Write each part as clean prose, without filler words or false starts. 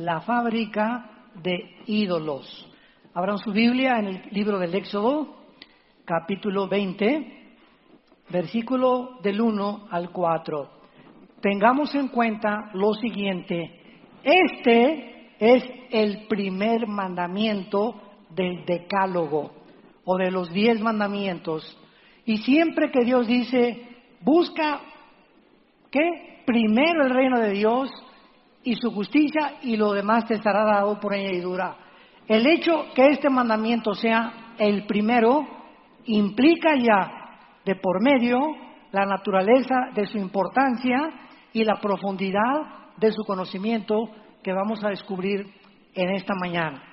la fábrica de ídolos. Abran su Biblia en el libro del Éxodo, capítulo 20, versículo del 1 al 4. Tengamos en cuenta lo siguiente: este es el primer mandamiento del Decálogo o de los 10 mandamientos. Y siempre que Dios dice, busca, ¿qué? Primero el reino de Dios y su justicia, y lo demás te estará dado por añadidura. El hecho que este mandamiento sea el primero implica ya de por medio la naturaleza de su importancia y la profundidad de su conocimiento que vamos a descubrir en esta mañana.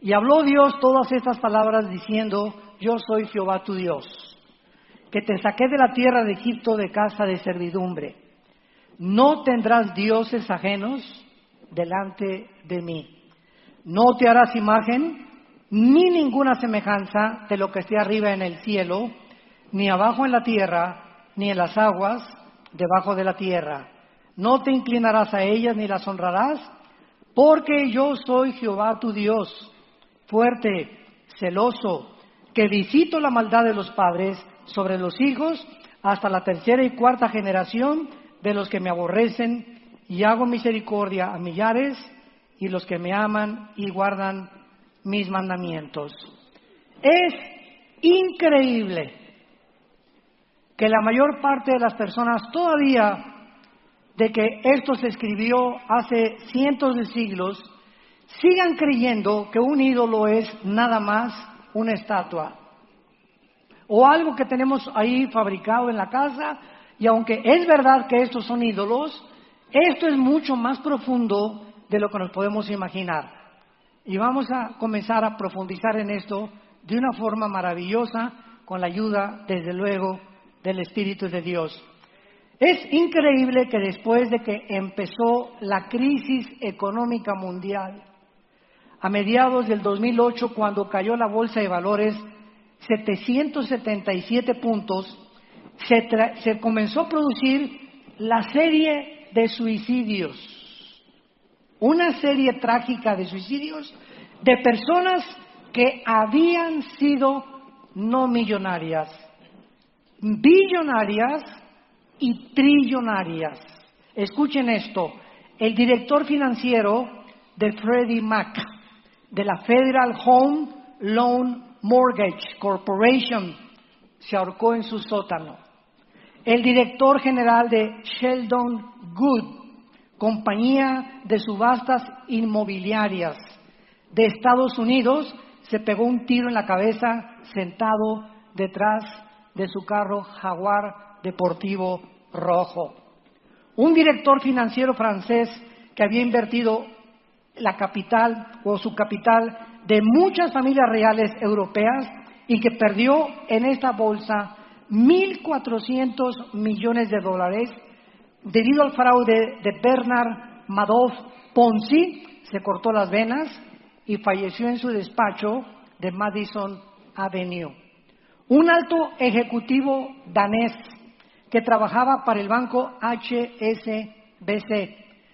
Y habló Dios todas estas palabras diciendo: yo soy Jehová tu Dios, que te saqué de la tierra de Egipto, de casa de servidumbre. No tendrás dioses ajenos delante de mí. No te harás imagen ni ninguna semejanza de lo que esté arriba en el cielo, ni abajo en la tierra, ni en las aguas debajo de la tierra. No te inclinarás a ellas ni las honrarás, porque yo soy Jehová tu Dios, fuerte, celoso, que visito la maldad de los padres sobre los hijos hasta la tercera y cuarta generación de los que me aborrecen, y hago misericordia a millares, y los que me aman y guardan mis mandamientos. Es increíble que la mayor parte de las personas todavía, de que esto se escribió hace cientos de siglos, sigan creyendo que un ídolo es nada más una estatua o algo que tenemos ahí fabricado en la casa. Y aunque es verdad que estos son ídolos, esto es mucho más profundo de lo que nos podemos imaginar. Y vamos a comenzar a profundizar en esto de una forma maravillosa, con la ayuda, desde luego, del Espíritu de Dios. Es increíble que después de que empezó la crisis económica mundial, a mediados del 2008, cuando cayó la bolsa de valores 777 puntos, se comenzó a producir la serie de suicidios, una serie trágica de suicidios de personas que habían sido no millonarias, billonarias y trillonarias. Escuchen esto: el director financiero de Freddie Mac, de la Federal Home Loan Mortgage Corporation, se ahorcó en su sótano. El director general de Sheldon Good, compañía de subastas inmobiliarias de Estados Unidos, se pegó un tiro en la cabeza sentado detrás de su carro Jaguar deportivo rojo. Un director financiero francés que había invertido la capital o su capital de muchas familias reales europeas y que perdió en esta bolsa 1.400 millones de dólares debido al fraude de Bernard Madoff Ponzi, se cortó las venas y falleció en su despacho de Madison Avenue. Un alto ejecutivo danés que trabajaba para el banco HSBC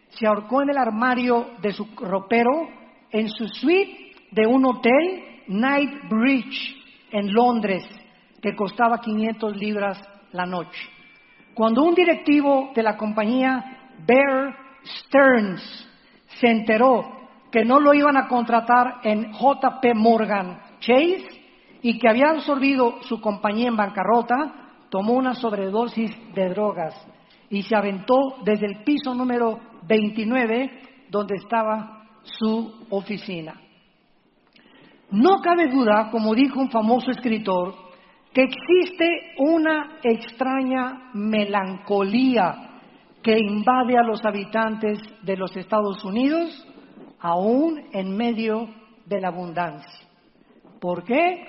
se ahorcó en el armario de su ropero en su suite de un hotel Knightsbridge en Londres, que costaba 500 libras la noche. Cuando un directivo de la compañía Bear Stearns se enteró que no lo iban a contratar en JP Morgan Chase y que había absorbido su compañía en bancarrota, tomó una sobredosis de drogas y se aventó desde el piso número 29, donde estaba su oficina. No cabe duda, como dijo un famoso escritor, que existe una extraña melancolía que invade a los habitantes de los Estados Unidos, aún en medio de la abundancia. ¿Por qué?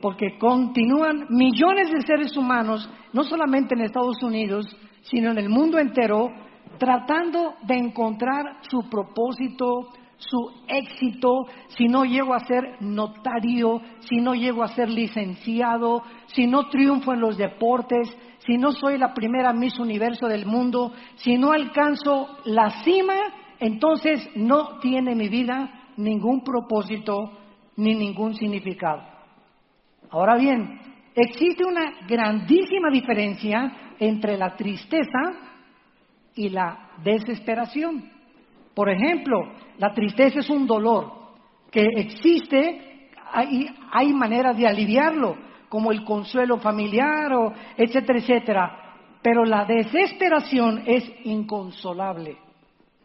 Porque continúan millones de seres humanos, no solamente en Estados Unidos, sino en el mundo entero, tratando de encontrar su propósito, su éxito. Si no llego a ser notario, si no llego a ser licenciado, si no triunfo en los deportes, si no soy la primera Miss Universo del mundo, si no alcanzo la cima entonces no tiene mi vida ningún propósito ni ningún significado. Ahora bien, existe una grandísima diferencia entre la tristeza y la desesperación. Por ejemplo, la tristeza es un dolor que existe, hay maneras de aliviarlo, como el consuelo familiar, o etcétera, etcétera. Pero la desesperación es inconsolable.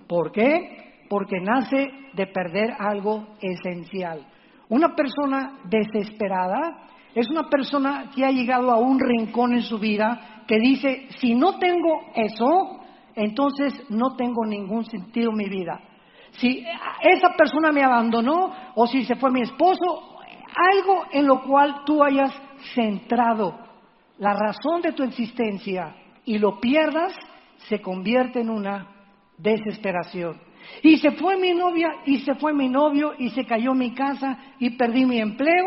¿Por qué? Porque nace de perder algo esencial. Una persona desesperada es una persona que ha llegado a un rincón en su vida que dice, si no tengo eso, entonces no tengo ningún sentido en mi vida. Si esa persona me abandonó o si se fue mi esposo, algo en lo cual tú hayas centrado la razón de tu existencia y lo pierdas, se convierte en una desesperación. Y se fue mi novia, y se fue mi novio, y se cayó mi casa, y perdí mi empleo.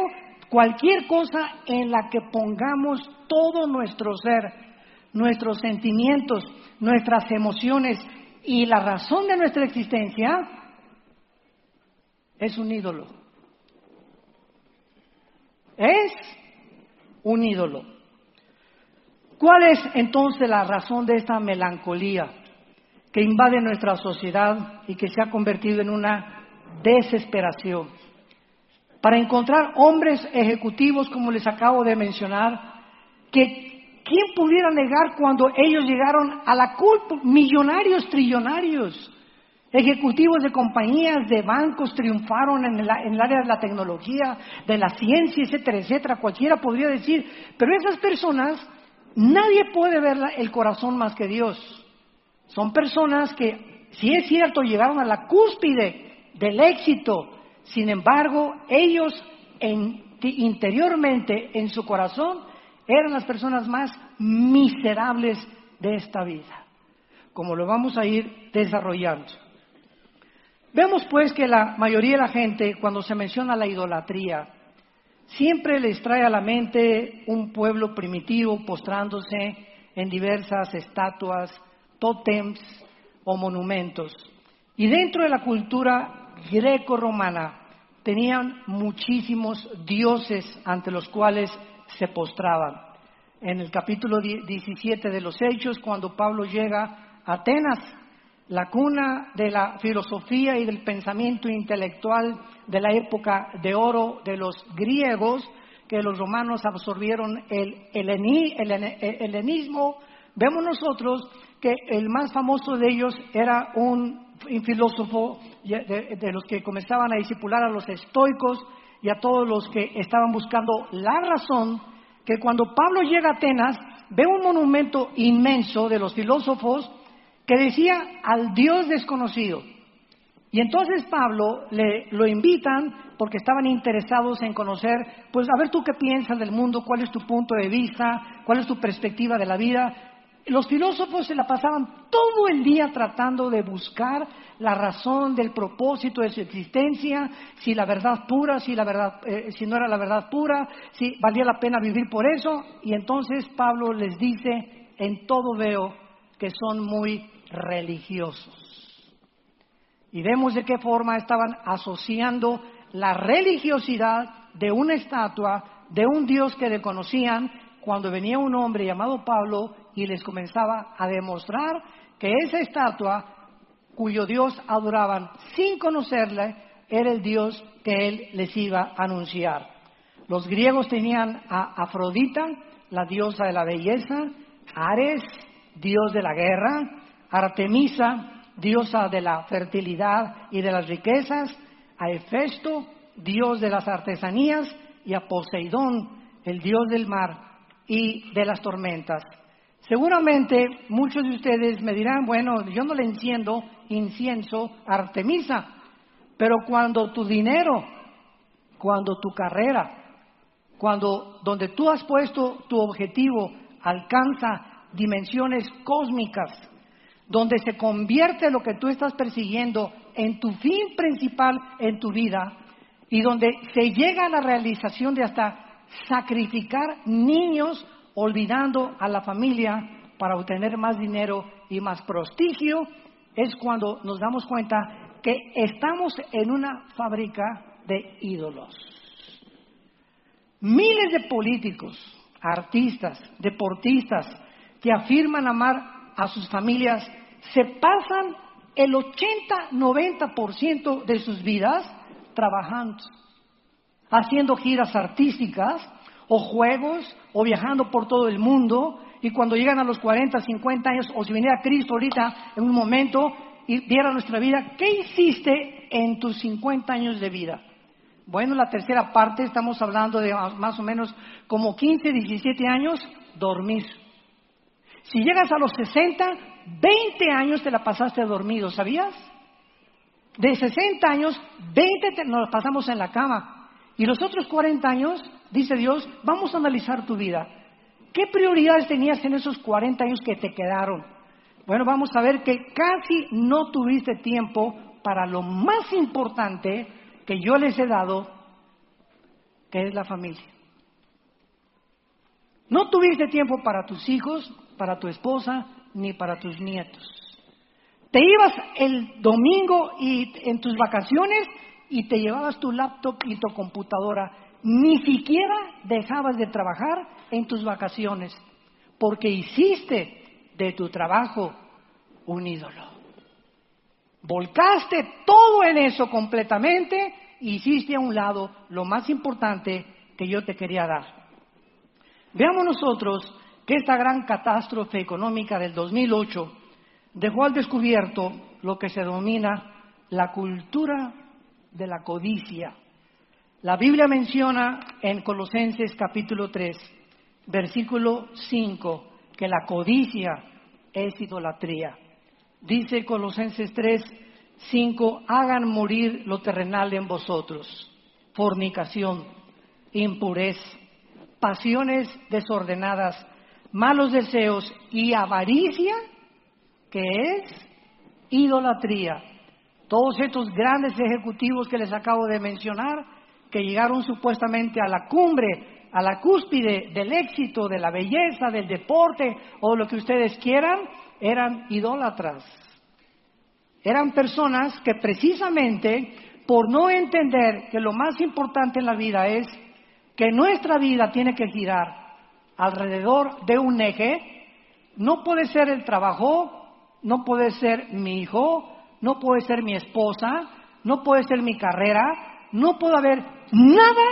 Cualquier cosa en la que pongamos todo nuestro ser, nuestros sentimientos, nuestras emociones y la razón de nuestra existencia, es un ídolo. Es un ídolo. ¿Cuál es entonces la razón de esta melancolía que invade nuestra sociedad y que se ha convertido en una desesperación? Para encontrar hombres ejecutivos, como les acabo de mencionar, que ¿quién pudiera negar cuando ellos llegaron a la cúspide? Millonarios, trillonarios, ejecutivos de compañías, de bancos, triunfaron en el área de la tecnología, de la ciencia, etcétera, etcétera. Cualquiera podría decir, pero esas personas, nadie puede ver el corazón más que Dios. Son personas que, si es cierto, llegaron a la cúspide del éxito. Sin embargo, ellos interiormente, en su corazón, eran las personas más miserables de esta vida, como lo vamos a ir desarrollando. Vemos pues que la mayoría de la gente, cuando se menciona la idolatría, siempre les trae a la mente un pueblo primitivo postrándose en diversas estatuas, tótems o monumentos. Y dentro de la cultura greco-romana tenían muchísimos dioses ante los cuales se postraban. En el capítulo 17 de los Hechos, cuando Pablo llega a Atenas, la cuna de la filosofía y del pensamiento intelectual de la época de oro de los griegos, que los romanos absorbieron el helenismo, vemos nosotros que el más famoso de ellos era un filósofo de los que comenzaban a discipular a los estoicos y a todos los que estaban buscando la razón, que cuando Pablo llega a Atenas ve un monumento inmenso de los filósofos que decía al Dios desconocido. Y entonces Pablo lo invitan porque estaban interesados en conocer, pues a ver tú qué piensas del mundo, cuál es tu punto de vista, cuál es tu perspectiva de la vida. Los filósofos se la pasaban todo el día tratando de buscar la razón del propósito de su existencia, si la verdad pura, si no era la verdad pura, si valía la pena vivir por eso. Y entonces Pablo les dice, en todo veo que son muy religiosos. Y vemos de qué forma estaban asociando la religiosidad de una estatua, de un Dios que desconocían, cuando venía un hombre llamado Pablo y les comenzaba a demostrar que esa estatua, cuyo Dios adoraban sin conocerle, era el Dios que él les iba a anunciar. Los griegos tenían a Afrodita, la diosa de la belleza, Ares, dios de la guerra, Artemisa, diosa de la fertilidad y de las riquezas, a Hefesto, dios de las artesanías, y a Poseidón, el dios del mar y de las tormentas. Seguramente muchos de ustedes me dirán, bueno, yo no le enciendo incienso a Artemisa, pero cuando tu dinero, cuando tu carrera, cuando donde tú has puesto tu objetivo alcanza dimensiones cósmicas, donde se convierte lo que tú estás persiguiendo en tu fin principal en tu vida, y donde se llega a la realización de hasta sacrificar niños olvidando a la familia para obtener más dinero y más prestigio, es cuando nos damos cuenta que estamos en una fábrica de ídolos. Miles de políticos, artistas, deportistas que afirman amar a sus familias se pasan el 80-90% de sus vidas trabajando, haciendo giras artísticas o juegos o viajando por todo el mundo, y cuando llegan a los 40, 50 años, o si viniera Cristo ahorita en un momento y viera nuestra vida, ¿qué hiciste en tus 50 años de vida? Bueno, la tercera parte, estamos hablando de más o menos como 15, 17 años, dormir. Si llegas a los 60, 20 años te la pasaste dormido, ¿sabías? De 60 años, 20 nos la pasamos en la cama. Y los otros 40 años, dice Dios, vamos a analizar tu vida. ¿Qué prioridades tenías en esos 40 años que te quedaron? Bueno, vamos a ver que casi no tuviste tiempo para lo más importante que yo les he dado, que es la familia. No tuviste tiempo para tus hijos, para tu esposa, ni para tus nietos. Te ibas el domingo y en tus vacaciones y te llevabas tu laptop y tu computadora. Ni siquiera dejabas de trabajar en tus vacaciones, porque hiciste de tu trabajo un ídolo. Volcaste todo en eso completamente y hiciste a un lado lo más importante que yo te quería dar. Veamos nosotros que esta gran catástrofe económica del 2008 dejó al descubierto lo que se denomina la cultura de la codicia. La Biblia menciona en Colosenses capítulo 3, versículo 5, que la codicia es idolatría. Dice Colosenses 3, 5, hagan morir lo terrenal en vosotros: fornicación, impureza, pasiones desordenadas, malos deseos y avaricia, que es idolatría. Todos estos grandes ejecutivos que les acabo de mencionar, que llegaron supuestamente a la cumbre, a la cúspide del éxito, de la belleza, del deporte o lo que ustedes quieran, eran idólatras. Eran personas que precisamente por no entender que lo más importante en la vida es que nuestra vida tiene que girar alrededor de un eje. No puede ser el trabajo, no puede ser mi hijo, no puede ser mi esposa, no puede ser mi carrera, no puede haber nada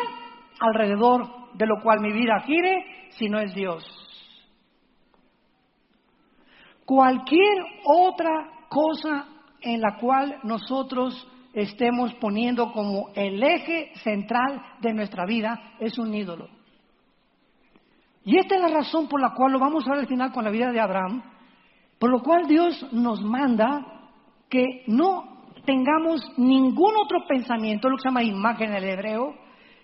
alrededor de lo cual mi vida gire si no es Dios. Cualquier otra cosa en la cual nosotros estemos poniendo como el eje central de nuestra vida es un ídolo. Y esta es la razón por la cual lo vamos a ver al final con la vida de Abraham, por lo cual Dios nos manda que no tengamos ningún otro pensamiento, lo que se llama imagen en el hebreo,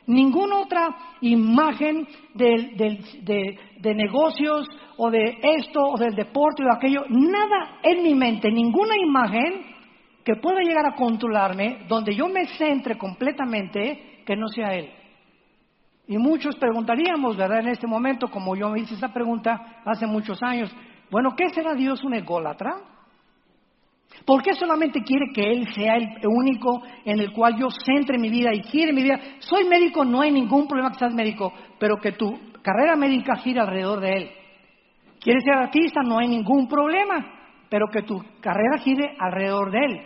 ninguna otra imagen de negocios o de esto o del deporte o de aquello, nada en mi mente, ninguna imagen que pueda llegar a controlarme, donde yo me centre completamente, que no sea Él. Y muchos preguntaríamos, ¿verdad? En este momento, como yo me hice esa pregunta hace muchos años, bueno, ¿qué será Dios un ególatra? ¿Por qué solamente quiere que Él sea el único en el cual yo centre mi vida y gire mi vida? Soy médico, no hay ningún problema que seas médico, pero que tu carrera médica gire alrededor de Él. ¿Quieres ser artista? No hay ningún problema, pero que tu carrera gire alrededor de Él.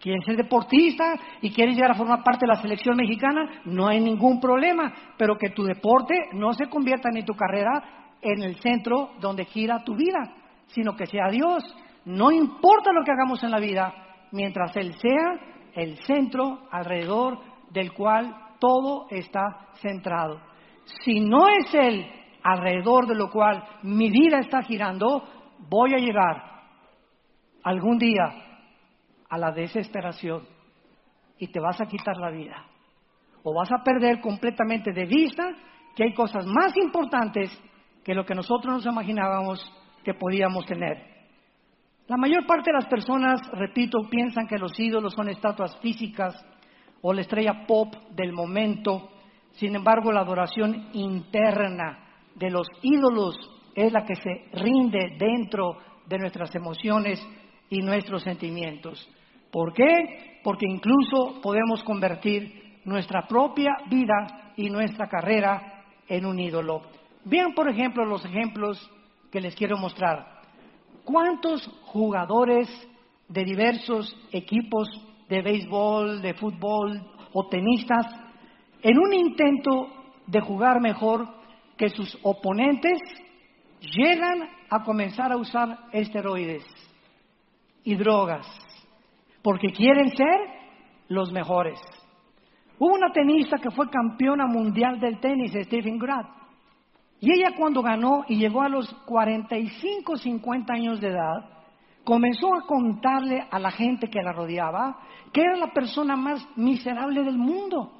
¿Quieres ser deportista y quieres llegar a formar parte de la selección mexicana? No hay ningún problema, pero que tu deporte no se convierta ni tu carrera en el centro donde gira tu vida, sino que sea Dios. No importa lo que hagamos en la vida, mientras Él sea el centro alrededor del cual todo está centrado. Si no es Él alrededor de lo cual mi vida está girando, voy a llegar algún día a la desesperación y te vas a quitar la vida. O vas a perder completamente de vista que hay cosas más importantes que lo que nosotros nos imaginábamos que podíamos tener. La mayor parte de las personas, repito, piensan que los ídolos son estatuas físicas o la estrella pop del momento. Sin embargo, la adoración interna de los ídolos es la que se rinde dentro de nuestras emociones y nuestros sentimientos. ¿Por qué? Porque incluso podemos convertir nuestra propia vida y nuestra carrera en un ídolo. Vean, por ejemplo, los ejemplos que les quiero mostrar. ¿Cuántos jugadores de diversos equipos de béisbol, de fútbol o tenistas, en un intento de jugar mejor que sus oponentes, llegan a comenzar a usar esteroides y drogas, porque quieren ser los mejores? Hubo una tenista que fue campeona mundial del tenis, Steffi Graf, y ella cuando ganó y llegó a los 45, 50 años de edad, comenzó a contarle a la gente que la rodeaba que era la persona más miserable del mundo.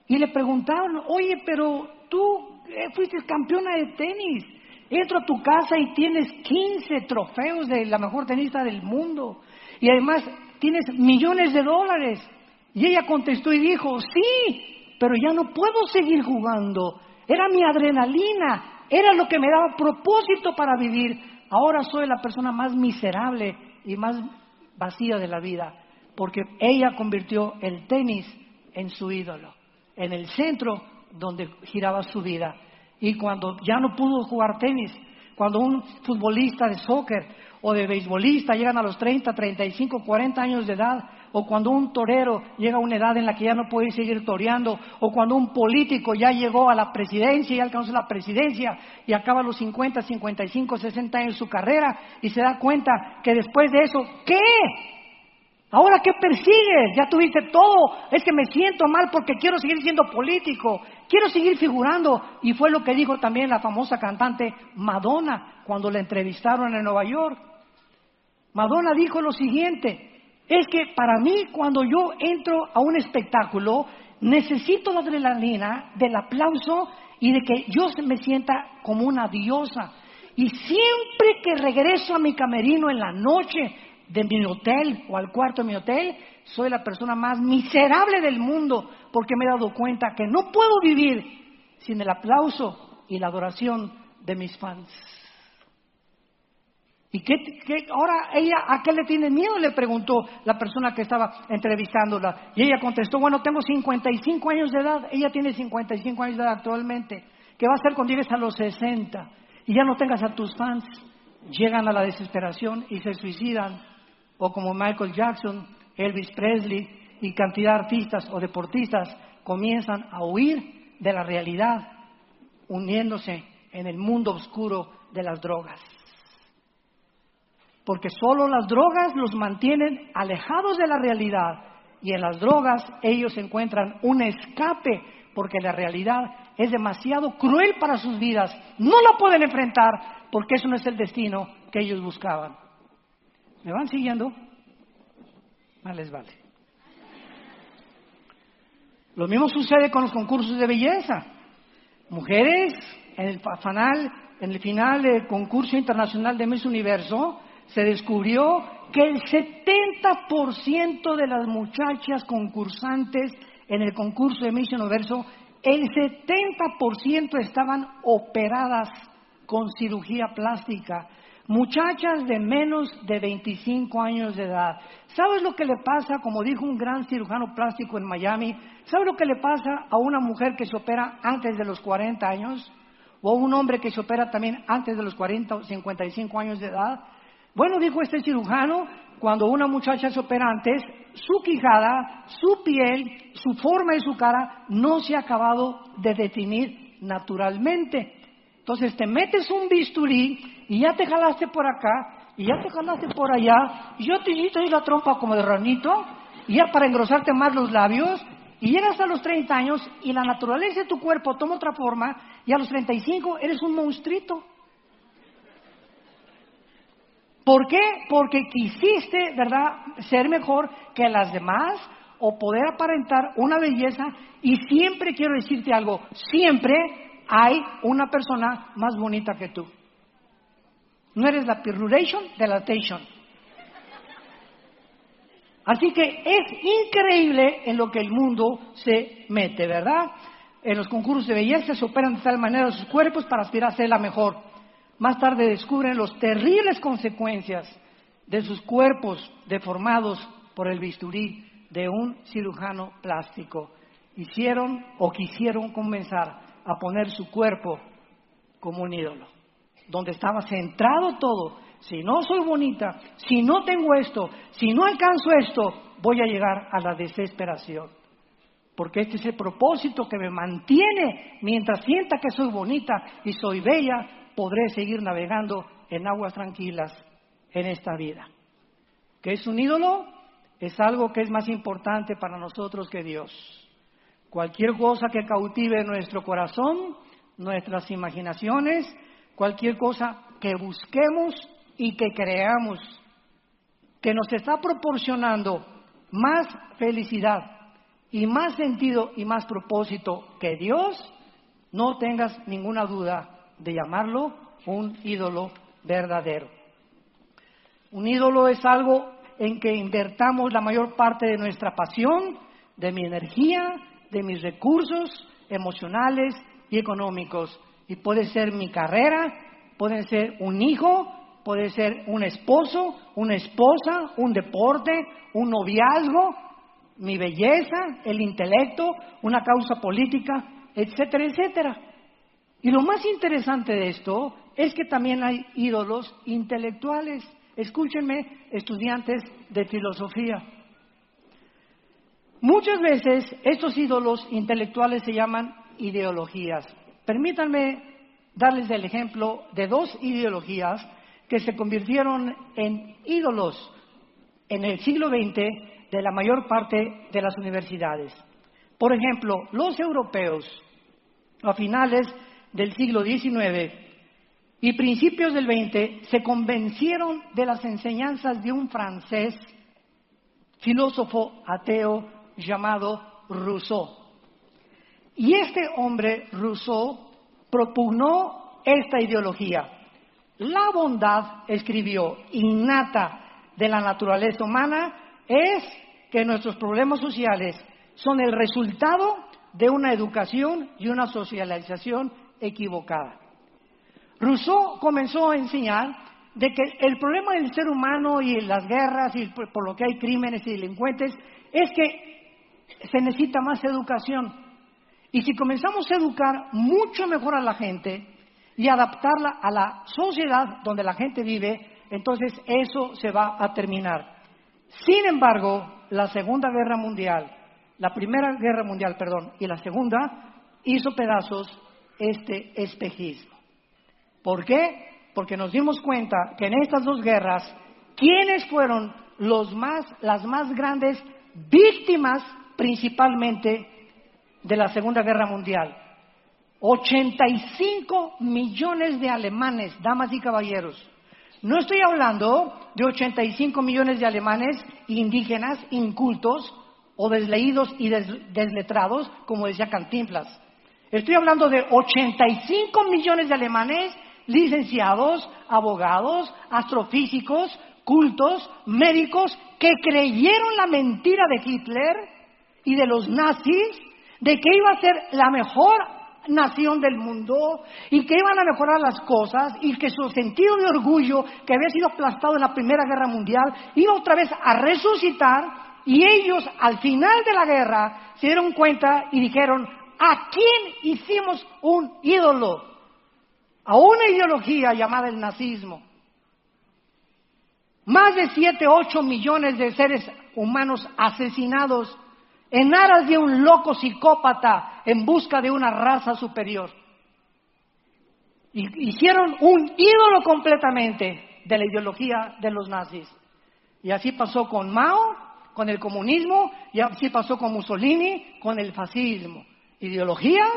Y le preguntaban, oye, pero tú fuiste campeona de tenis, entro a tu casa y tienes 15 trofeos de la mejor tenista del mundo, y además tienes millones de dólares. Y ella contestó y dijo, sí, pero ya no puedo seguir jugando, era mi adrenalina, era lo que me daba propósito para vivir. Ahora soy la persona más miserable y más vacía de la vida, porque ella convirtió el tenis en su ídolo, en el centro donde giraba su vida. Y cuando ya no pudo jugar tenis, cuando un futbolista de soccer o de beisbolista llegan a los 30, 35, 40 años de edad, o cuando un torero llega a una edad en la que ya no puede seguir toreando, o cuando un político ya llegó a la presidencia, ya alcanzó la presidencia y acaba a los 50, 55, 60 años su carrera y se da cuenta que después de eso, ¿qué? ¿Ahora qué persigues? Ya tuviste todo. Es que me siento mal porque quiero seguir siendo político, quiero seguir figurando. Y fue lo que dijo también la famosa cantante Madonna cuando la entrevistaron en Nueva York. Madonna dijo lo siguiente: es que para mí, cuando yo entro a un espectáculo, necesito la adrenalina del aplauso y de que yo me sienta como una diosa. Y siempre que regreso a mi camerino en la noche de mi hotel o al cuarto de mi hotel, soy la persona más miserable del mundo, porque me he dado cuenta que no puedo vivir sin el aplauso y la adoración de mis fans. ¿Y ahora ella a qué le tiene miedo? Le preguntó la persona que estaba entrevistándola. Y ella contestó, bueno, tengo 55 años de edad. Ella tiene 55 años de edad actualmente. ¿Qué va a hacer cuando llegues a los 60? Y ya no tengas a tus fans. Llegan a la desesperación y se suicidan. O como Michael Jackson, Elvis Presley y cantidad de artistas o deportistas comienzan a huir de la realidad, uniéndose en el mundo oscuro de las drogas. Porque solo las drogas los mantienen alejados de la realidad, y en las drogas ellos encuentran un escape, porque la realidad es demasiado cruel para sus vidas, no la pueden enfrentar porque eso no es el destino que ellos buscaban. ¿Me van siguiendo? Más les vale. Lo mismo sucede con los concursos de belleza. Mujeres, en el final del concurso internacional de Miss Universo, se descubrió que el 70% de las muchachas concursantes en el concurso de Miss Universo, el 70% estaban operadas con cirugía plástica. Muchachas de menos de 25 años de edad. ¿Sabes lo que le pasa? Como dijo un gran cirujano plástico en Miami, ¿sabes lo que le pasa a una mujer que se opera antes de los 40 años? ¿O a un hombre que se opera también antes de los 40 o 55 años de edad? Bueno, dijo este cirujano, cuando una muchacha se opera antes, su quijada, su piel, su forma de su cara no se ha acabado de definir naturalmente. Entonces te metes un bisturí y ya te jalaste por acá y ya te jalaste por allá y ya te hiciste la trompa como de ranito y ya para engrosarte más los labios, y llegas a los 30 años y la naturaleza de tu cuerpo toma otra forma y a los 35 eres un monstruito. ¿Por qué? Porque quisiste, ¿verdad?, ser mejor que las demás o poder aparentar una belleza. Y siempre quiero decirte algo, siempre hay una persona más bonita que tú. No eres la pirulation de la tation. Así que es increíble en lo que el mundo se mete, ¿verdad? En los concursos de belleza se operan de tal manera sus cuerpos para aspirar a ser la mejor. Más tarde descubren las terribles consecuencias de sus cuerpos deformados por el bisturí de un cirujano plástico. Hicieron o quisieron comenzar a poner su cuerpo como un ídolo, donde estaba centrado todo. Si no soy bonita, si no tengo esto, si no alcanzo esto, voy a llegar a la desesperación. Porque este es el propósito que me mantiene. Mientras sienta que soy bonita y soy bella, podré seguir navegando en aguas tranquilas en esta vida. ¿Qué es un ídolo? Es algo que es más importante para nosotros que Dios. Cualquier cosa que cautive nuestro corazón, nuestras imaginaciones, cualquier cosa que busquemos y que creamos, que nos está proporcionando más felicidad y más sentido y más propósito que Dios, no tengas ninguna duda de llamarlo un ídolo verdadero. Un ídolo es algo en que invertamos la mayor parte de nuestra pasión, de mi energía, de mis recursos emocionales y económicos. Y puede ser mi carrera, puede ser un hijo, puede ser un esposo, una esposa, un deporte, un noviazgo, mi belleza, el intelecto, una causa política, etcétera, etcétera. Y lo más interesante de esto es que también hay ídolos intelectuales. Escúchenme, estudiantes de filosofía. Muchas veces estos ídolos intelectuales se llaman ideologías. Permítanme darles el ejemplo de dos ideologías que se convirtieron en ídolos en el siglo XX de la mayor parte de las universidades. Por ejemplo, los europeos a finales del siglo XIX y principios del XX se convencieron de las enseñanzas de un francés filósofo ateo llamado Rousseau. Y este hombre, Rousseau, propugnó esta ideología. La bondad, escribió, innata de la naturaleza humana es que nuestros problemas sociales son el resultado de una educación y una socialización equivocada. Rousseau comenzó a enseñar de que el problema del ser humano y las guerras y por lo que hay crímenes y delincuentes es que se necesita más educación. Y si comenzamos a educar mucho mejor a la gente y adaptarla a la sociedad donde la gente vive, entonces eso se va a terminar. Sin embargo, la Primera Guerra Mundial, y la Segunda hizo pedazos este espejismo. ¿Por qué? Porque nos dimos cuenta que en estas dos guerras, ¿quiénes fueron las más grandes víctimas principalmente de la Segunda Guerra Mundial? 85 millones de alemanes, damas y caballeros. No estoy hablando de 85 millones de alemanes indígenas, incultos o desleídos y desletrados, como decía Cantinflas. Estoy hablando de 85 millones de alemanes licenciados, abogados, astrofísicos, cultos, médicos, que creyeron la mentira de Hitler y de los nazis, de que iba a ser la mejor nación del mundo y que iban a mejorar las cosas y que su sentido de orgullo, que había sido aplastado en la Primera Guerra Mundial, iba otra vez a resucitar. Y ellos al final de la guerra se dieron cuenta y dijeron: ¿a quién hicimos un ídolo? A una ideología llamada el nazismo. Más de 7, 8 millones de seres humanos asesinados en aras de un loco psicópata en busca de una raza superior. Y hicieron un ídolo completamente de la ideología de los nazis. Y así pasó con Mao, con el comunismo, y así pasó con Mussolini, con el fascismo. Ideologías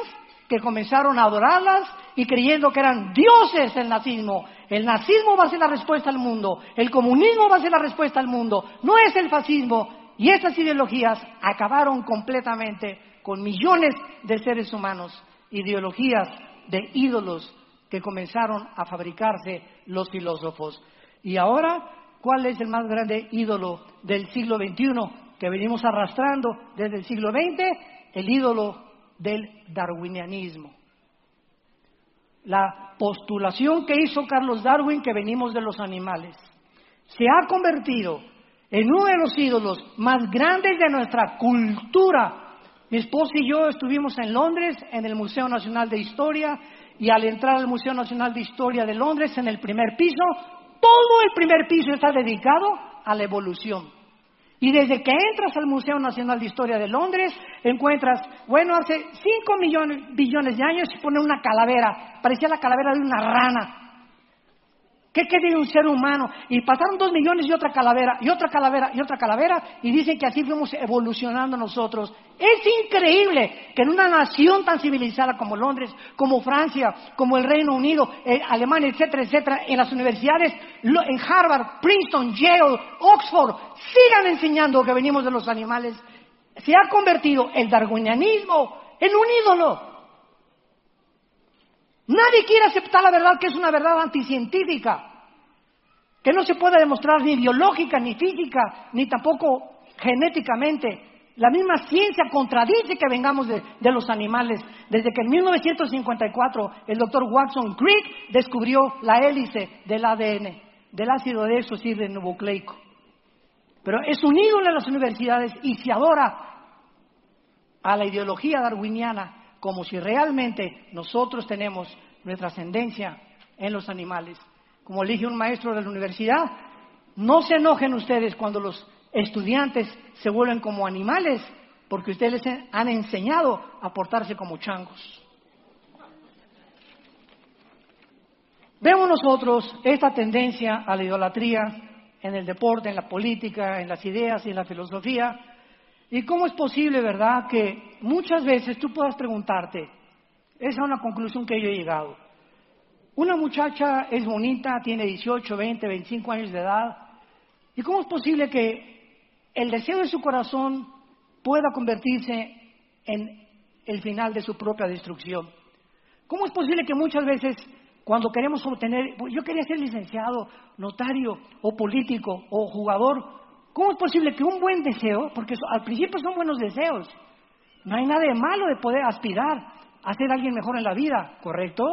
que comenzaron a adorarlas y creyendo que eran dioses el nazismo. El nazismo va a ser la respuesta al mundo, el comunismo va a ser la respuesta al mundo, no es el fascismo. Y estas ideologías acabaron completamente con millones de seres humanos. Ideologías de ídolos que comenzaron a fabricarse los filósofos. Y ahora, ¿cuál es el más grande ídolo del siglo XXI que venimos arrastrando desde el siglo XX? El ídolo del darwinianismo. La postulación que hizo Carlos Darwin, que venimos de los animales. se ha convertido en uno de los ídolos más grandes de nuestra cultura. Mi esposa y yo estuvimos en Londres, en el Museo Nacional de Historia, y al entrar al Museo Nacional de Historia de Londres, en el primer piso, todo el primer piso está dedicado a la evolución. Y desde que entras al Museo Nacional de Historia de Londres, encuentras, hace 5 billones de años se pone una calavera, parecía la calavera de una rana. ¿Qué de un ser humano? Y pasaron 2 millones y otra calavera, y otra calavera, y otra calavera, y dicen que así fuimos evolucionando nosotros. Es increíble que en una nación tan civilizada como Londres, como Francia, como el Reino Unido, Alemania, etcétera, etcétera, en las universidades, en Harvard, Princeton, Yale, Oxford, sigan enseñando que venimos de los animales. Se ha convertido el darwinianismo en un ídolo. Nadie quiere aceptar la verdad, que es una verdad anticientífica, que no se puede demostrar ni biológica, ni física, ni tampoco genéticamente. La misma ciencia contradice que vengamos de los animales. Desde que en 1954 el doctor Watson Crick descubrió la hélice del ADN, del ácido desoxirribonucleico. Pero es un ídolo en las universidades y se adora a la ideología darwiniana, como si realmente nosotros tenemos nuestra ascendencia en los animales. Como le dije a un maestro de la universidad, no se enojen ustedes cuando los estudiantes se vuelven como animales, porque ustedes les han enseñado a portarse como changos. Vemos nosotros esta tendencia a la idolatría en el deporte, en la política, en las ideas y en la filosofía. ¿Y cómo es posible, verdad, que muchas veces tú puedas preguntarte? Esa es una conclusión que yo he llegado. Una muchacha es bonita, tiene 18, 20, 25 años de edad. ¿Y cómo es posible que el deseo de su corazón pueda convertirse en el final de su propia destrucción? ¿Cómo es posible que muchas veces cuando queremos obtener, yo quería ser licenciado, notario o político o jugador, ¿cómo es posible que un buen deseo, porque al principio son buenos deseos, no hay nada de malo de poder aspirar a ser alguien mejor en la vida, ¿correcto?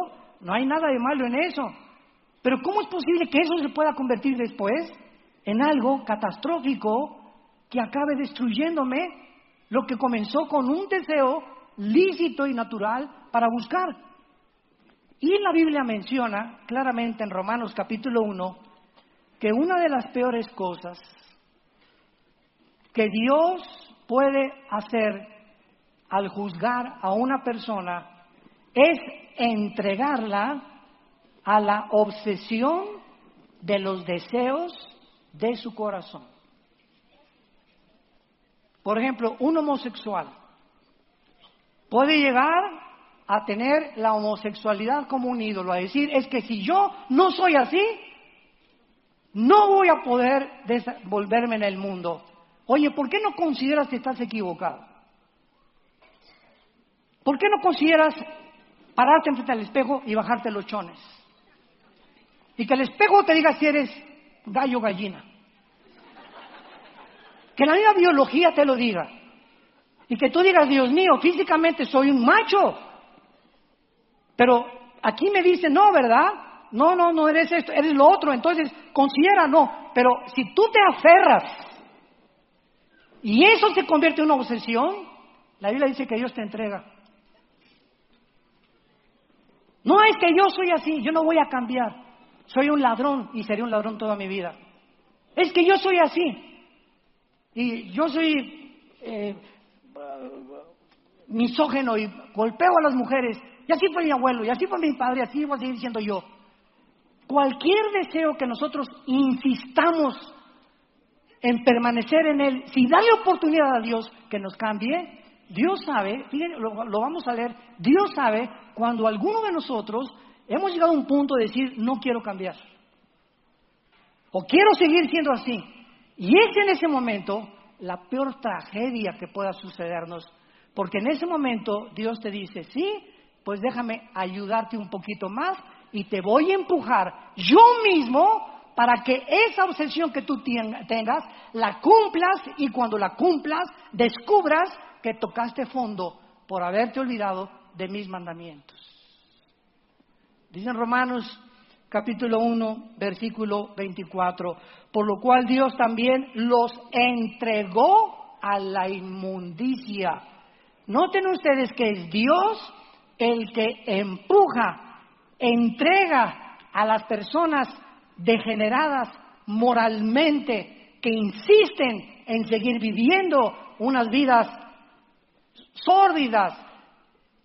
No hay nada de malo en eso. Pero ¿cómo es posible que eso se pueda convertir después en algo catastrófico que acabe destruyéndome lo que comenzó con un deseo lícito y natural para buscar? Y la Biblia menciona claramente en Romanos capítulo 1 que una de las peores cosas que Dios puede hacer al juzgar a una persona es entregarla a la obsesión de los deseos de su corazón. Por ejemplo, un homosexual puede llegar a tener la homosexualidad como un ídolo, a decir, es que si yo no soy así, no voy a poder desenvolverme en el mundo. Oye, ¿por qué no consideras que estás equivocado? ¿Por qué no consideras pararte enfrente al espejo y bajarte los chones? Y que el espejo te diga si eres gallo o gallina. Que la misma biología te lo diga. Y que tú digas, Dios mío, físicamente soy un macho. Pero aquí me dicen, no, ¿verdad? No eres esto, eres lo otro. Entonces, considera no. Pero si tú te aferras y eso se convierte en una obsesión, la Biblia dice que Dios te entrega. No es que yo soy así, yo no voy a cambiar. Soy un ladrón y seré un ladrón toda mi vida. Es que yo soy así. Y yo soy misógeno y golpeo a las mujeres. Y así fue mi abuelo, y así fue mi padre, y así voy a seguir siendo yo. Cualquier deseo que nosotros insistamos en permanecer en él, si dale oportunidad a Dios que nos cambie, Dios sabe, fíjense, lo vamos a leer, Dios sabe cuando alguno de nosotros hemos llegado a un punto de decir, no quiero cambiar, o quiero seguir siendo así. Y es en ese momento la peor tragedia que pueda sucedernos, porque en ese momento Dios te dice, sí, pues déjame ayudarte un poquito más y te voy a empujar yo mismo para que esa obsesión que tú tengas la cumplas, y cuando la cumplas descubras que tocaste fondo por haberte olvidado de mis mandamientos. Dice en Romanos capítulo 1, versículo 24. Por lo cual Dios también los entregó a la inmundicia. Noten ustedes que es Dios el que empuja, entrega a las personas degeneradas moralmente, que insisten en seguir viviendo unas vidas sórdidas,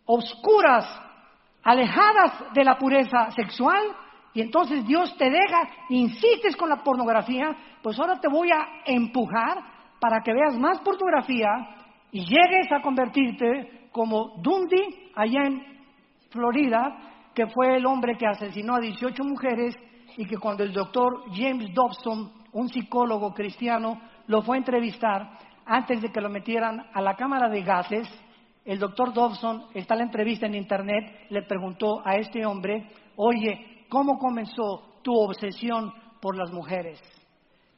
oscuras, alejadas de la pureza sexual. Y entonces Dios te deja, insistes con la pornografía, pues ahora te voy a empujar para que veas más pornografía y llegues a convertirte como Dundee allá en Florida, que fue el hombre que asesinó a 18 mujeres y que cuando el doctor James Dobson, un psicólogo cristiano, lo fue a entrevistar antes de que lo metieran a la cámara de gases, el doctor Dobson, está en la entrevista en internet, le preguntó a este hombre: oye, ¿cómo comenzó tu obsesión por las mujeres?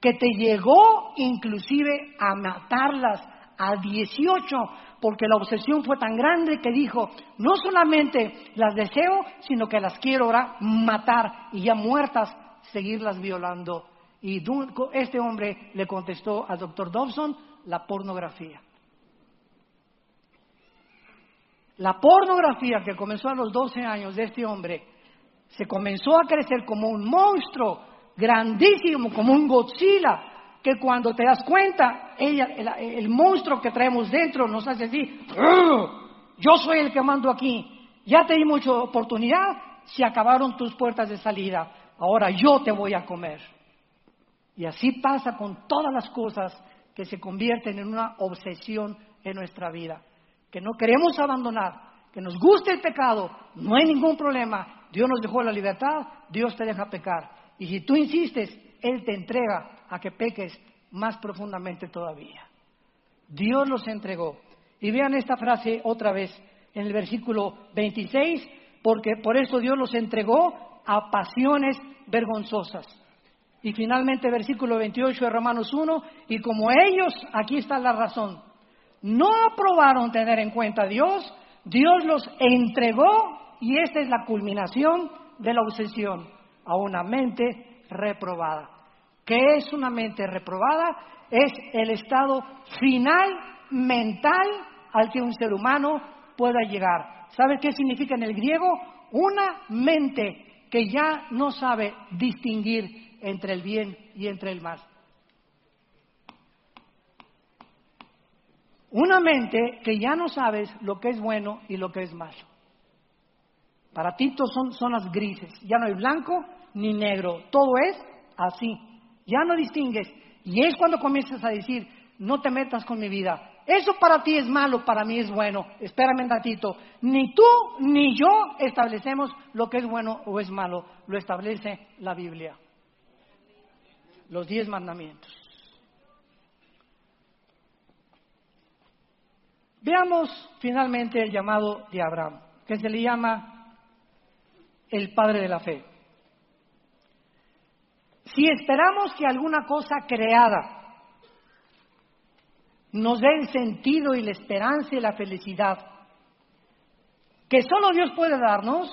Que te llegó inclusive a matarlas a 18, porque la obsesión fue tan grande que dijo: no solamente las deseo, sino que las quiero ahora matar y ya muertas seguirlas violando. Y este hombre le contestó al doctor Dobson: la pornografía. La pornografía, que comenzó a los 12 años de este hombre, se comenzó a crecer como un monstruo grandísimo, como un Godzilla, que cuando te das cuenta, el monstruo que traemos dentro nos hace así: yo soy el que mando aquí, ya te di mucha oportunidad, se acabaron tus puertas de salida, ahora yo te voy a comer. Y así pasa con todas las cosas que se convierten en una obsesión en nuestra vida, que no queremos abandonar, que nos guste el pecado, no hay ningún problema, Dios nos dejó la libertad, Dios te deja pecar, y si tú insistes, Él te entrega a que peques más profundamente todavía. Dios los entregó. Y vean esta frase otra vez en el versículo 26, porque por eso Dios los entregó a pasiones vergonzosas. Y finalmente versículo 28 de Romanos 1, y como ellos, aquí está la razón, no aprobaron tener en cuenta a Dios, Dios los entregó, y esta es la culminación de la obsesión, a una mente reprobada. ¿Qué es una mente reprobada? Es el estado final mental al que un ser humano pueda llegar. ¿Sabe qué significa en el griego? Una mente que ya no sabe distinguir entre el bien y entre el mal. Una mente que ya no sabes lo que es bueno y lo que es malo. Para ti son zonas grises, ya no hay blanco ni negro, todo es así, ya no distingues. Y es cuando comienzas a decir: no te metas con mi vida, eso para ti es malo, para mí es bueno. Espérame un ratito, ni tú ni yo establecemos lo que es bueno o es malo, lo establece la Biblia, los 10 mandamientos. Veamos finalmente el llamado de Abraham, que se le llama el padre de la fe. Si esperamos que alguna cosa creada nos dé el sentido y la esperanza y la felicidad que solo Dios puede darnos,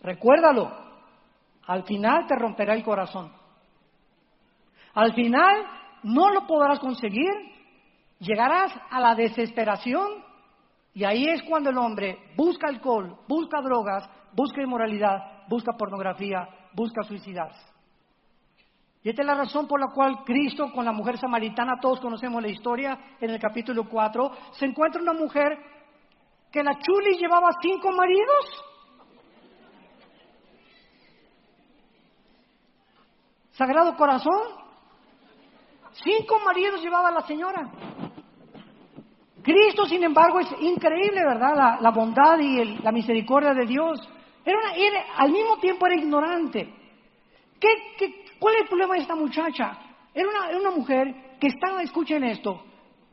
recuérdalo, al final te romperá el corazón. Al final no lo podrás conseguir, llegarás a la desesperación, y ahí es cuando el hombre busca alcohol, busca drogas, busca inmoralidad, busca pornografía, busca suicidarse. Y esta es la razón por la cual Cristo con la mujer samaritana, todos conocemos la historia, en el capítulo 4, se encuentra una mujer que la chuli llevaba 5 maridos. Sagrado Corazón, 5 maridos llevaba la señora. Cristo, sin embargo, es increíble, ¿verdad? La bondad y la misericordia de Dios. Al mismo tiempo era ignorante. ¿Cuál es el problema de esta muchacha? Era una mujer que estaba, escuchen esto,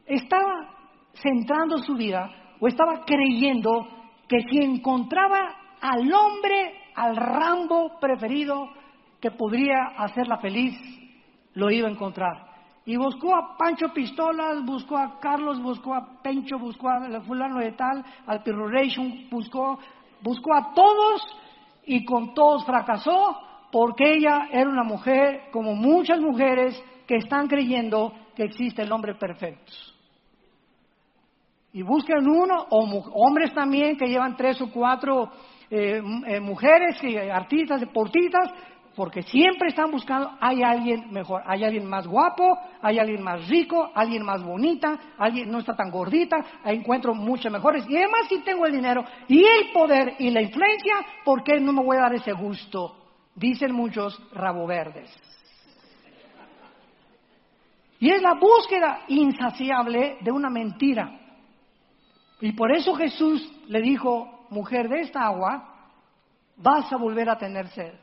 estaba centrando su vida o estaba creyendo que si encontraba al hombre, al Rambo preferido que podría hacerla feliz, lo iba a encontrar. Y buscó a Pancho Pistolas, buscó a Carlos, buscó a Pencho, buscó a fulano de tal, al Pirulation, buscó a todos y con todos fracasó porque ella era una mujer como muchas mujeres que están creyendo que existe el hombre perfecto. Y busquen uno, o hombres también que llevan 3 o 4 mujeres, artistas, deportistas, porque siempre están buscando, hay alguien mejor, hay alguien más guapo, hay alguien más rico, alguien más bonita, alguien no está tan gordita, encuentro muchas mejores, y además si tengo el dinero y el poder y la influencia, ¿por qué no me voy a dar ese gusto? Dicen muchos rabo verdes. Y es la búsqueda insaciable de una mentira. Y por eso Jesús le dijo, mujer, de esta agua vas a volver a tener sed.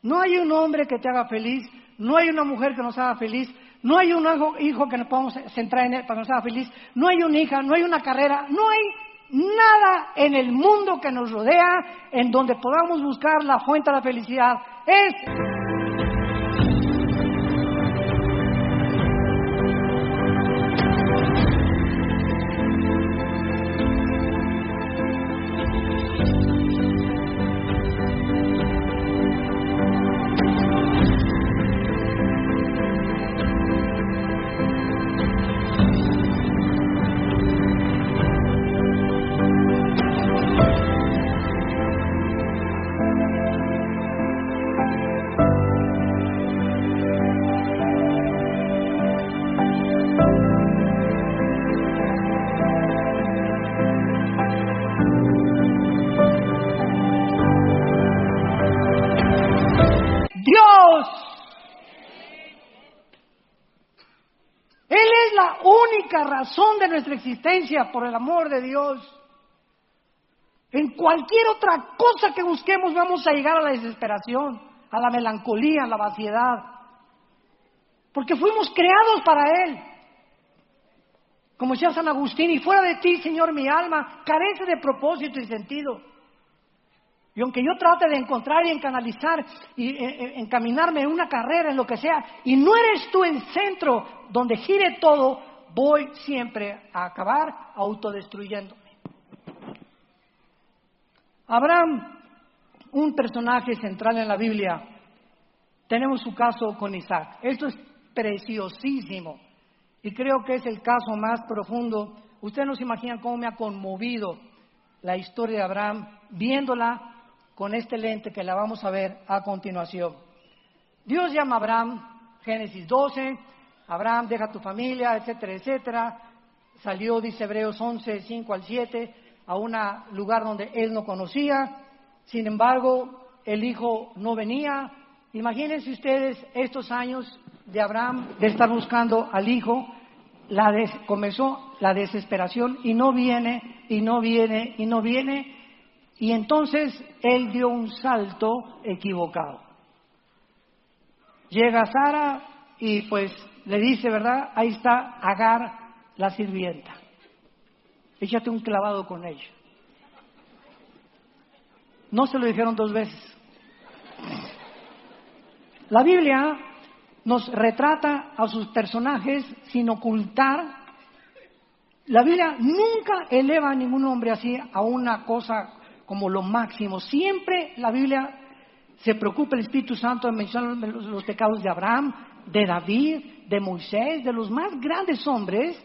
No hay un hombre que te haga feliz, no hay una mujer que nos haga feliz, no hay un hijo que nos podamos centrar en él para que nos haga feliz, no hay una hija, no hay una carrera, no hay nada en el mundo que nos rodea en donde podamos buscar la fuente de la felicidad. Es Dios. Él es la única razón de nuestra existencia, por el amor de Dios. En cualquier otra cosa que busquemos vamos a llegar a la desesperación, a la melancolía, a la vaciedad. Porque fuimos creados para Él. Como decía San Agustín, y fuera de ti, Señor, mi alma carece de propósito y sentido. Y aunque yo trate de encontrar y en canalizar y encaminarme en una carrera, en lo que sea, y no eres tú el centro donde gire todo, voy siempre a acabar autodestruyéndome. Abraham, un personaje central en la Biblia, tenemos su caso con Isaac. Esto es preciosísimo y creo que es el caso más profundo. Ustedes no se imaginan cómo me ha conmovido la historia de Abraham viéndola con este lente que la vamos a ver a continuación. Dios llama a Abraham, Génesis 12, Abraham deja tu familia, etcétera, etcétera. Salió, dice Hebreos 11, 5 al 7, a un lugar donde él no conocía. Sin embargo, el hijo no venía. Imagínense ustedes estos años de Abraham de estar buscando al hijo. Comenzó la desesperación y no viene, y no viene, y no viene. Y entonces él dio un salto equivocado. Llega Sara y pues le dice, ¿verdad? Ahí está Agar, la sirvienta. Échate un clavado con ella. No se lo dijeron 2 veces. La Biblia nos retrata a sus personajes sin ocultar. La Biblia nunca eleva a ningún hombre así a una cosa como lo máximo. Siempre la Biblia se preocupa, el Espíritu Santo, de mencionar los pecados de Abraham, de David, de Moisés, de los más grandes hombres,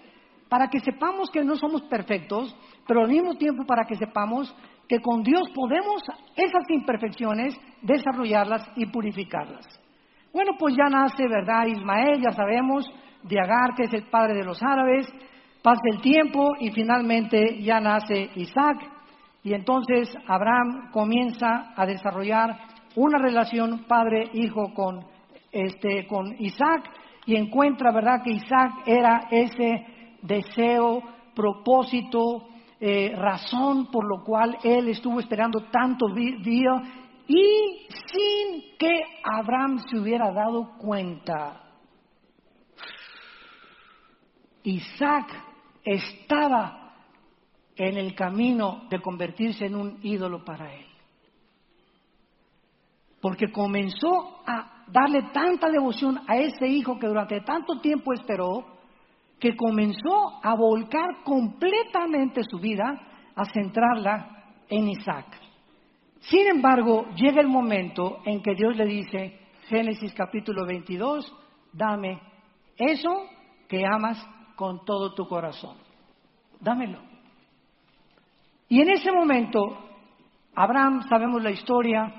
para que sepamos que no somos perfectos, pero al mismo tiempo para que sepamos que con Dios podemos esas imperfecciones desarrollarlas y purificarlas. Bueno, pues ya nace, ¿verdad? Ismael, ya sabemos, de Agar, que es el padre de los árabes. Pasa el tiempo y finalmente ya nace Isaac. Y entonces Abraham comienza a desarrollar una relación padre-hijo con Isaac y encuentra, ¿verdad?, que Isaac era ese deseo, propósito, razón por lo cual él estuvo esperando tanto día y sin que Abraham se hubiera dado cuenta. Isaac estaba en el camino de convertirse en un ídolo para él. Porque comenzó a darle tanta devoción a ese hijo que durante tanto tiempo esperó, que comenzó a volcar completamente su vida, a centrarla en Isaac. Sin embargo, llega el momento en que Dios le dice, Génesis capítulo 22, dame eso que amas con todo tu corazón. Dámelo. Y en ese momento, Abraham, sabemos la historia,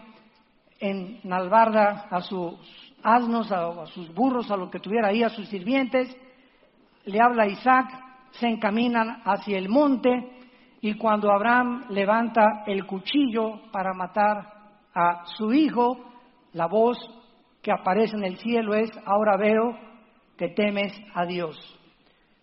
enalbarda a sus asnos, a sus burros, a lo que tuviera ahí, a sus sirvientes, le habla a Isaac, se encaminan hacia el monte, y cuando Abraham levanta el cuchillo para matar a su hijo, la voz que aparece en el cielo es, ahora veo que temes a Dios.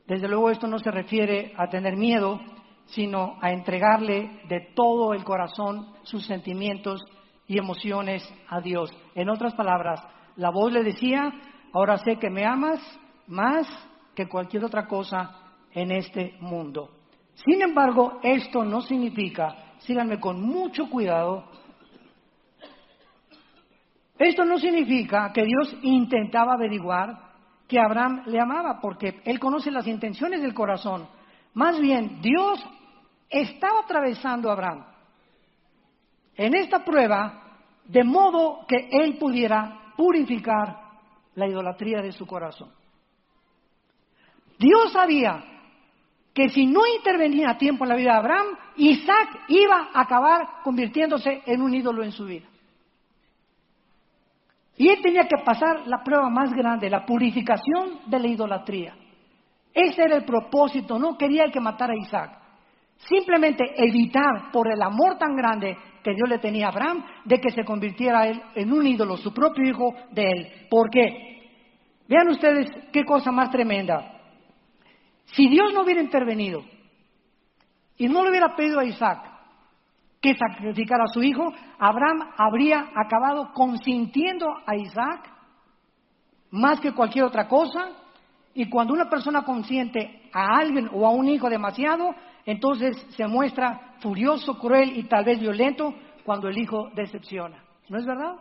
Desde luego esto no se refiere a tener miedo, sino a entregarle de todo el corazón sus sentimientos y emociones a Dios. En otras palabras, la voz le decía, ahora sé que me amas más que cualquier otra cosa en este mundo. Sin embargo, esto no significa, síganme con mucho cuidado, esto no significa que Dios intentaba averiguar que Abraham le amaba, porque Él conoce las intenciones del corazón. Más bien, Dios estaba atravesando a Abraham en esta prueba de modo que Él pudiera purificar la idolatría de su corazón. Dios sabía que si no intervenía a tiempo en la vida de Abraham, Isaac iba a acabar convirtiéndose en un ídolo en su vida. Y él tenía que pasar la prueba más grande, la purificación de la idolatría. Ese era el propósito, no quería el que matara a Isaac. Simplemente evitar, por el amor tan grande que Dios le tenía a Abraham, de que se convirtiera él en un ídolo, su propio hijo de él. ¿Por qué? Vean ustedes qué cosa más tremenda. Si Dios no hubiera intervenido y no le hubiera pedido a Isaac que sacrificara a su hijo, Abraham habría acabado consintiendo a Isaac más que cualquier otra cosa. Y cuando una persona consiente a alguien o a un hijo demasiado, entonces se muestra furioso, cruel y tal vez violento cuando el hijo decepciona. ¿No es verdad?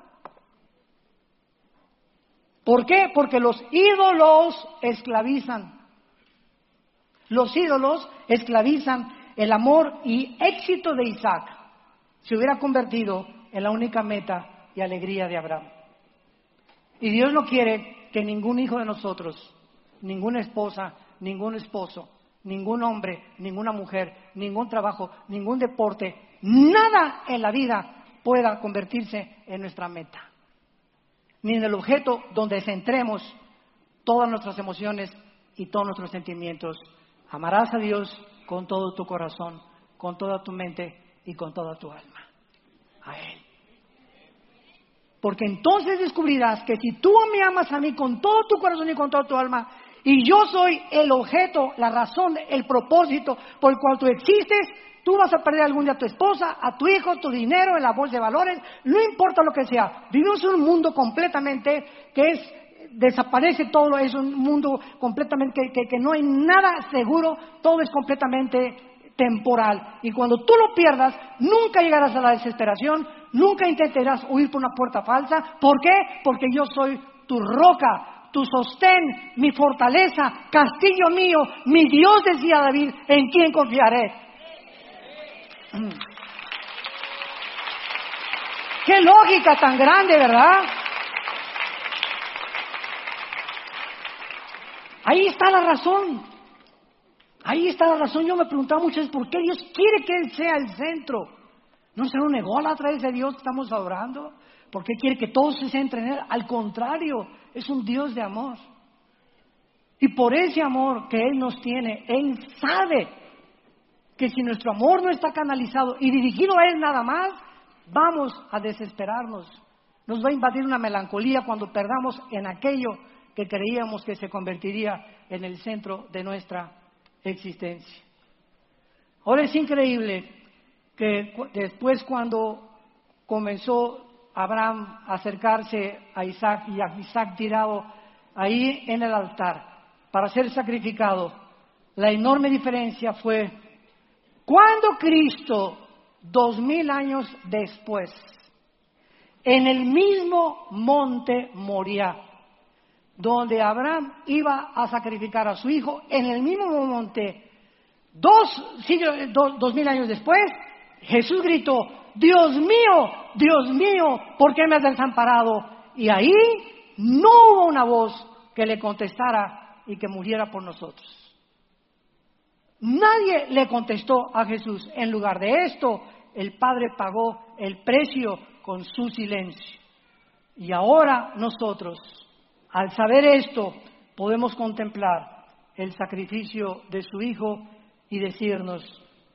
¿Por qué? Porque los ídolos esclavizan. Los ídolos esclavizan. El amor y éxito de Isaac se hubiera convertido en la única meta y alegría de Abraham. Y Dios no quiere que ningún hijo de nosotros, ninguna esposa, ningún esposo, ningún hombre, ninguna mujer, ningún trabajo, ningún deporte, nada en la vida pueda convertirse en nuestra meta. Ni en el objeto donde centremos todas nuestras emociones y todos nuestros sentimientos. Amarás a Dios con todo tu corazón, con toda tu mente y con toda tu alma. A Él. Porque entonces descubrirás que si tú me amas a mí con todo tu corazón y con toda tu alma, y yo soy el objeto, la razón, el propósito por el cual tú existes, tú vas a perder algún día a tu esposa, a tu hijo, tu dinero, en la bolsa de valores, no importa lo que sea. Vivimos en un mundo completamente desaparece todo, es un mundo completamente que no hay nada seguro, todo es completamente temporal. Y cuando tú lo pierdas, nunca llegarás a la desesperación, nunca intentarás huir por una puerta falsa. ¿Por qué? Porque yo soy tu roca, tu sostén, mi fortaleza, castillo mío, mi Dios, decía David, ¿en quién confiaré? ¡Qué lógica tan grande!, ¿verdad? Ahí está la razón. Ahí está la razón. Yo me preguntaba muchas veces por qué Dios quiere que Él sea el centro. ¿No será un ególatra ese Dios que estamos adorando? ¿Por qué quiere que todos se centren en Él? Al contrario, es un Dios de amor. Y por ese amor que Él nos tiene, Él sabe que si nuestro amor no está canalizado y dirigido a Él nada más, vamos a desesperarnos. Nos va a invadir una melancolía cuando perdamos en aquello que creíamos que se convertiría en el centro de nuestra existencia. Ahora es increíble que después, cuando comenzó Abraham a acercarse a Isaac y a Isaac tirado ahí en el altar para ser sacrificado, la enorme diferencia fue cuando Cristo, 2000 años después, en el mismo monte Moriah, donde Abraham iba a sacrificar a su hijo, en el mismo monte, 2000 años después, Jesús gritó: Dios mío, ¿por qué me has desamparado? Y ahí no hubo una voz que le contestara y que muriera por nosotros. Nadie le contestó a Jesús. En lugar de esto, el Padre pagó el precio con su silencio. Y ahora nosotros, al saber esto, podemos contemplar el sacrificio de su Hijo y decirnos: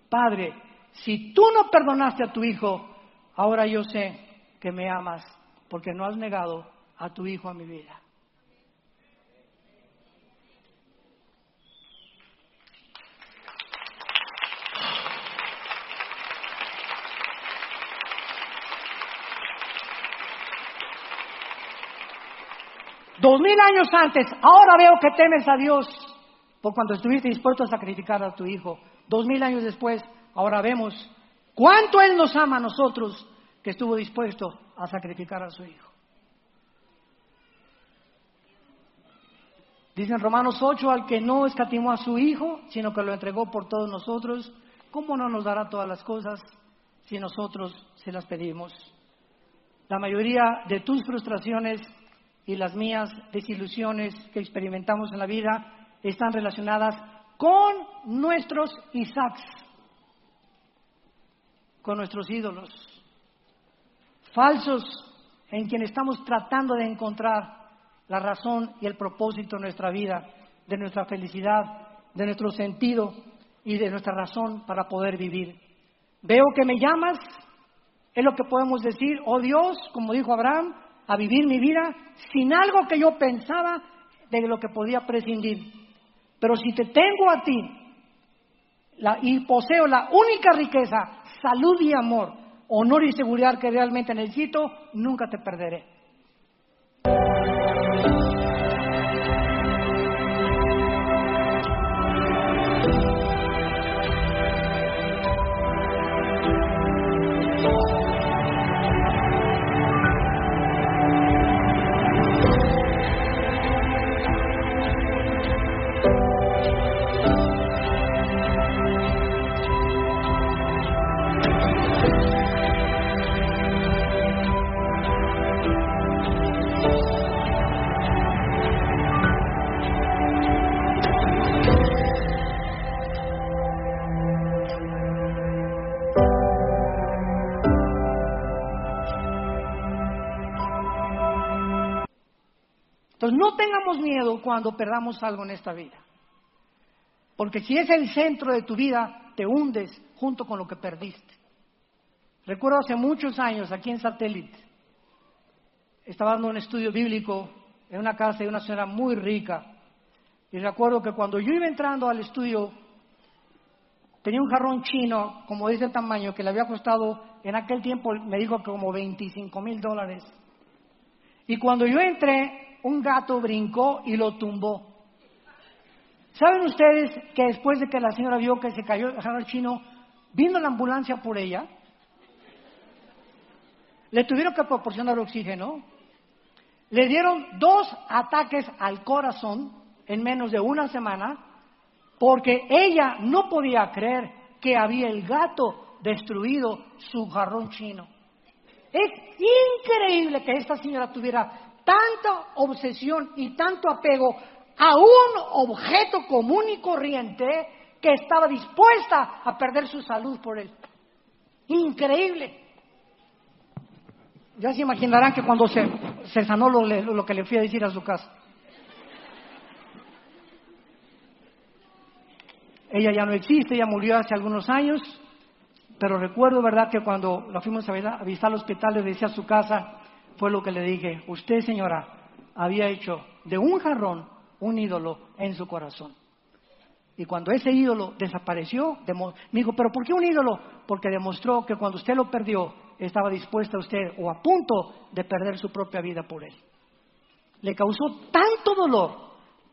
Padre, si tú no perdonaste a tu Hijo, ahora yo sé que me amas porque no has negado a tu Hijo a mi vida. Dos 2000 años antes, ahora veo que temes a Dios por cuando estuviste dispuesto a sacrificar a tu Hijo. 2000 años después, ahora vemos cuánto Él nos ama a nosotros, que estuvo dispuesto a sacrificar a su Hijo. Dice en Romanos 8, al que no escatimó a su Hijo, sino que lo entregó por todos nosotros, ¿cómo no nos dará todas las cosas si nosotros se las pedimos? La mayoría de tus frustraciones y las mías desilusiones que experimentamos en la vida están relacionadas con nuestros Isaacs, con nuestros ídolos falsos en quien estamos tratando de encontrar la razón y el propósito de nuestra vida, de nuestra felicidad, de nuestro sentido y de nuestra razón para poder vivir. Veo que me llamas, es lo que podemos decir, oh Dios, como dijo Abraham, a vivir mi vida sin algo que yo pensaba de lo que podía prescindir. Pero si te tengo a ti y poseo la única riqueza, salud y amor, honor y seguridad que realmente necesito, nunca te perderé. Entonces no tengamos miedo cuando perdamos algo en esta vida, porque si es el centro de tu vida, te hundes junto con lo que perdiste. Recuerdo hace muchos años, aquí en Satélite, estaba dando un estudio bíblico en una casa de una señora muy rica, y recuerdo que cuando yo iba entrando al estudio, tenía un jarrón chino, como de ese tamaño, que le había costado, en aquel tiempo me dijo que como $25,000. Y cuando yo entré, un gato brincó y lo tumbó. ¿Saben ustedes que después de que la señora vio que se cayó el jarrón chino, vino la ambulancia por ella? Le tuvieron que proporcionar oxígeno. Le dieron 2 ataques al corazón en menos de una semana, porque ella no podía creer que había el gato destruido su jarrón chino. Es increíble que esta señora tuviera tanta obsesión y tanto apego a un objeto común y corriente que estaba dispuesta a perder su salud por él. Increíble. Ya se imaginarán que cuando se sanó lo que le fui a decir a su casa. Ella ya no existe, ella murió hace algunos años, pero recuerdo, ¿verdad?, que cuando la fuimos a visitar al hospital, le decía a su casa, fue lo que le dije: usted, señora, había hecho de un jarrón un ídolo en su corazón. Y cuando ese ídolo desapareció, me dijo, ¿pero por qué un ídolo? Porque demostró que cuando usted lo perdió, estaba dispuesta usted o a punto de perder su propia vida por él. Le causó tanto dolor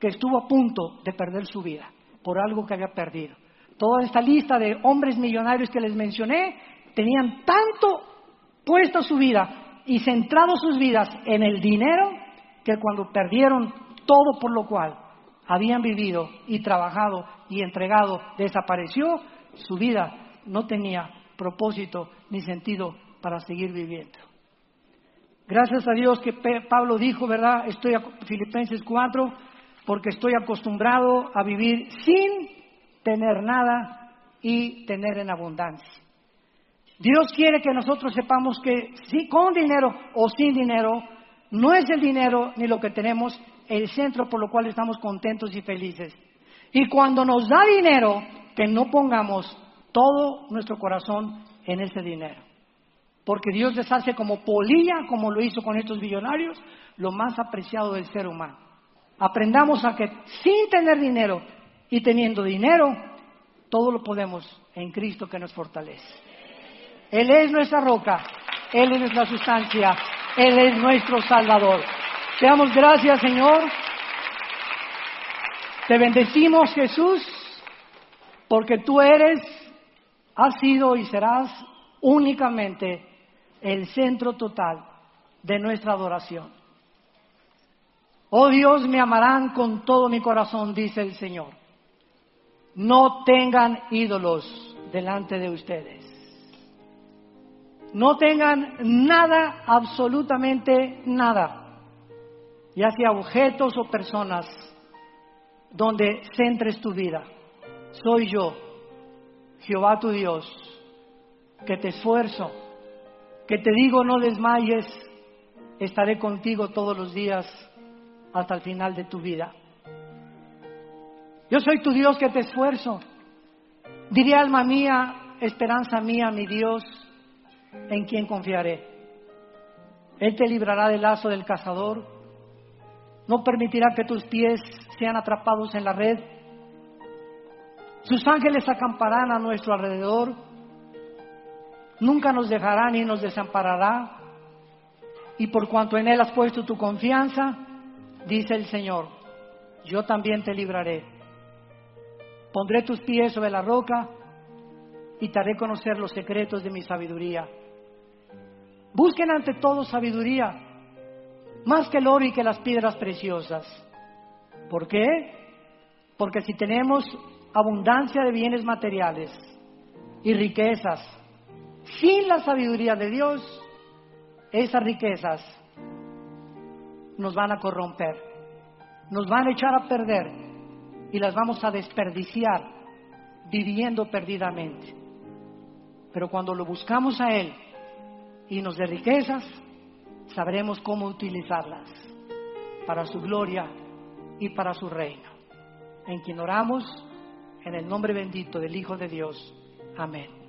que estuvo a punto de perder su vida por algo que había perdido. Toda esta lista de hombres millonarios que les mencioné tenían tanto puesto su vida y centrado sus vidas en el dinero, que cuando perdieron todo por lo cual habían vivido y trabajado y entregado, desapareció, su vida no tenía propósito ni sentido para seguir viviendo. Gracias a Dios que Pablo dijo, ¿verdad? Filipenses 4, porque estoy acostumbrado a vivir sin tener nada y tener en abundancia. Dios quiere que nosotros sepamos que sí, con dinero o sin dinero, no es el dinero ni lo que tenemos el centro por lo cual estamos contentos y felices. Y cuando nos da dinero, que no pongamos todo nuestro corazón en ese dinero. Porque Dios les hace como polilla, como lo hizo con estos millonarios, lo más apreciado del ser humano. Aprendamos a que sin tener dinero y teniendo dinero, todo lo podemos en Cristo que nos fortalece. Él es nuestra roca, Él es nuestra sustancia, Él es nuestro Salvador. Te damos gracias, Señor. Te bendecimos, Jesús, porque tú has sido y serás únicamente el centro total de nuestra adoración. Oh Dios, me amarán con todo mi corazón, dice el Señor. No tengan ídolos delante de ustedes. No tengan nada, absolutamente nada, ya sea objetos o personas, donde centres tu vida. Soy yo, Jehová tu Dios, que te esfuerzo, que te digo no desmayes, estaré contigo todos los días hasta el final de tu vida. Yo soy tu Dios que te esfuerzo. Diré, alma mía, esperanza mía, mi Dios, en quien confiaré. Él te librará del lazo del cazador, no permitirá que tus pies sean atrapados en la red. Sus ángeles acamparán a nuestro alrededor, nunca nos dejará ni nos desamparará. Y por cuanto en Él has puesto tu confianza, dice el Señor, yo también te libraré. Pondré tus pies sobre la roca y te haré conocer los secretos de mi sabiduría. Busquen ante todo sabiduría, más que el oro y que las piedras preciosas. ¿Por qué? Porque si tenemos abundancia de bienes materiales y riquezas, sin la sabiduría de Dios, esas riquezas nos van a corromper, nos van a echar a perder y las vamos a desperdiciar viviendo perdidamente. Pero cuando lo buscamos a Él y nos dé riquezas, sabremos cómo utilizarlas para su gloria y para su reino. En quien oramos, en el nombre bendito del Hijo de Dios. Amén.